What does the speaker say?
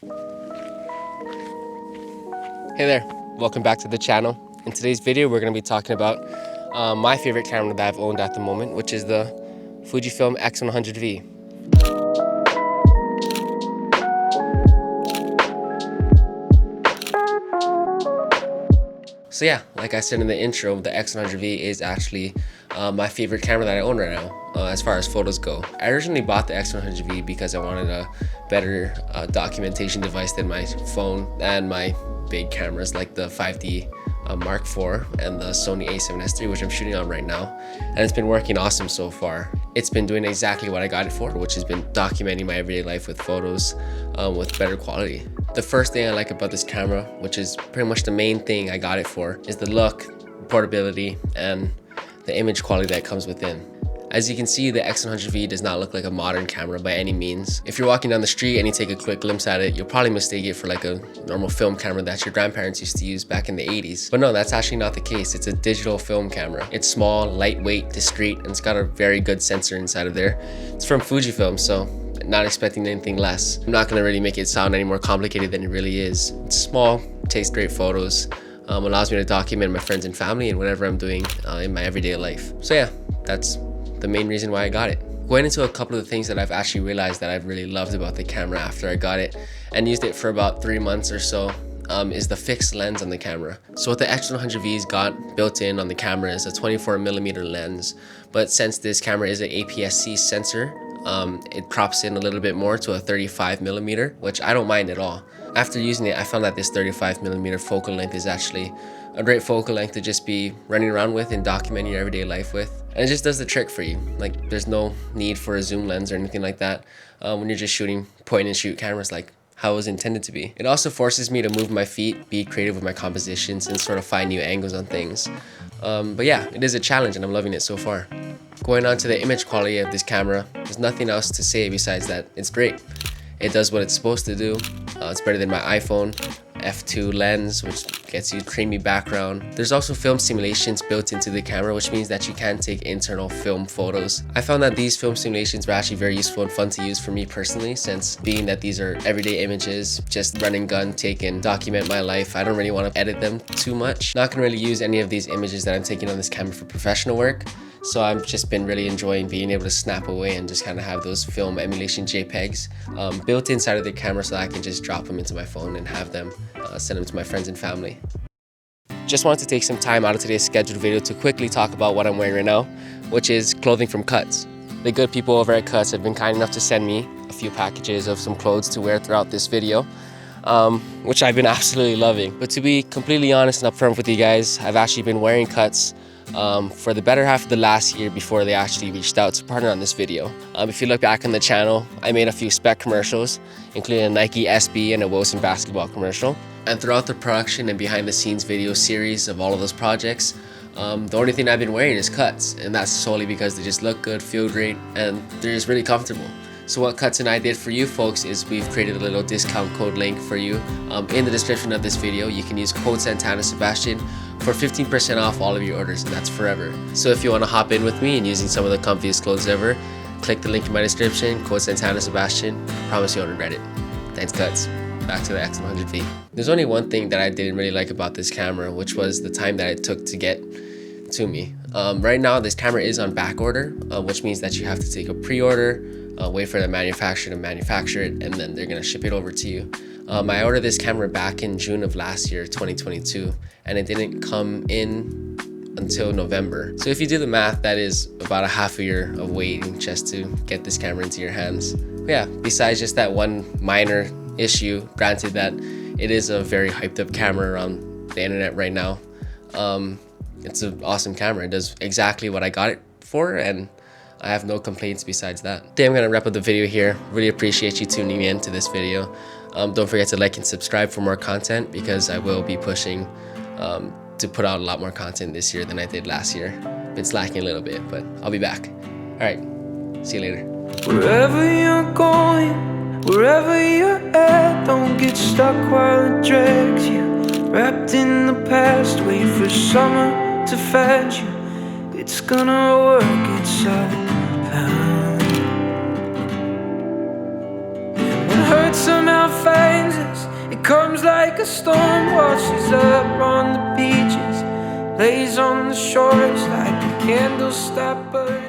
Hey there, welcome back to the channel. In today's video we're going to be talking about my favorite camera that I've owned at the moment, which is the Fujifilm X100V. So yeah, like I said in the intro, the X100V is actually my favorite camera that I own right now as far as photos go. I originally bought the X100V because I wanted a better documentation device than my phone and my big cameras like the 5D Mark IV and the Sony a7S III, which I'm shooting on right now, and it's been working awesome so far. It's been doing exactly what I got it for, which has been documenting my everyday life with photos with better quality. The first thing I like about this camera, which is pretty much the main thing I got it for, is the look, portability, and the image quality that comes within. As you can see, the X100V does not look like a modern camera by any means. If you're walking down the street and you take a quick glimpse at it, you'll probably mistake it for like a normal film camera that your grandparents used to use back in the 80s. But no, that's actually not the case. It's a digital film camera. It's small, lightweight, discreet, and it's got a very good sensor inside of there. It's from Fujifilm, so not expecting anything less. I'm not gonna really make it sound any more complicated than it really is. It's small, takes great photos, allows me to document my friends and family and whatever I'm doing in my everyday life. So yeah, that's the main reason why I got it. Going into a couple of the things that I've actually realized that I've really loved about the camera after I got it and used it for about 3 months or so is the fixed lens on the camera. So what the X100V's got built in on the camera is a 24mm lens, but since this camera is an APS-C sensor, it crops in a little bit more to a 35mm, which I don't mind at all. After using it, I found that this 35mm focal length is actually a great focal length to just be running around with and documenting your everyday life with. And it just does the trick for you. Like, there's no need for a zoom lens or anything like that when you're just shooting point and shoot cameras like how it was intended to be. It also forces me to move my feet, be creative with my compositions, and sort of find new angles on things. But yeah, it is a challenge and I'm loving it so far. Going on to the image quality of this camera, there's nothing else to say besides that it's great. It does what it's supposed to do. It's better than my iPhone f2 lens, which gets you creamy background. There's also film simulations built into the camera, which means that you can take internal film photos. I found that these film simulations were actually very useful and fun to use for me personally, since being that these are everyday images, just run and gun, take and document my life. I don't really want to edit them too much. Not gonna really use any of these images that I'm taking on this camera for professional work. So I've just been really enjoying being able to snap away and just kind of have those film emulation JPEGs built inside of the camera so that I can just drop them into my phone and have them send them to my friends and family. Just wanted to take some time out of today's scheduled video to quickly talk about what I'm wearing right now, which is clothing from Cuts. The good people over at Cuts have been kind enough to send me a few packages of some clothes to wear throughout this video, which I've been absolutely loving. But to be completely honest and upfront with you guys, I've actually been wearing Cuts for the better half of the last year before they actually reached out to partner on this video. If you look back on the channel, I made a few spec commercials, including a Nike SB and a Wilson basketball commercial. And throughout the production and behind the scenes video series of all of those projects, the only thing I've been wearing is Cuts, and that's solely because they just look good, feel great, and they're just really comfortable. So what Cuts and I did for you folks is we've created a little discount code link for you in the description of this video. You can use code Santana Sebastian for 15% off all of your orders, and that's forever. So if you want to hop in with me and using some of the comfiest clothes ever, click the link in my description, code Santana Sebastian. I promise you won't regret it. Thanks, Cuts. Back to the X100V. There's only one thing that I didn't really like about this camera, which was the time that it took to get to me. Right now, this camera is on back order, which means that you have to take a pre-order, wait for the manufacturer to manufacture it, and then they're gonna ship it over to you. I ordered this camera back in June of last year, 2022, and it didn't come in until November. So if you do the math, that is about a half a year of waiting just to get this camera into your hands. But yeah, besides just that one minor issue, granted that it is a very hyped up camera around the internet right now, it's an awesome camera. It does exactly what I got it for, and I have no complaints besides that. Today I'm gonna wrap up the video here. Really appreciate you tuning in to this video. Don't forget to like and subscribe for more content, because I will be pushing to put out a lot more content this year than I did last year. Been slacking a little bit, but I'll be back. All right, see you later. Wherever you're going, wherever you're at, don't get stuck while it drags you. Wrapped in the past, wait for summer to fetch you. It's gonna work itself out. And what hurts somehow finds comes like a storm, washes up on the beaches, lays on the shores like a candle stopper.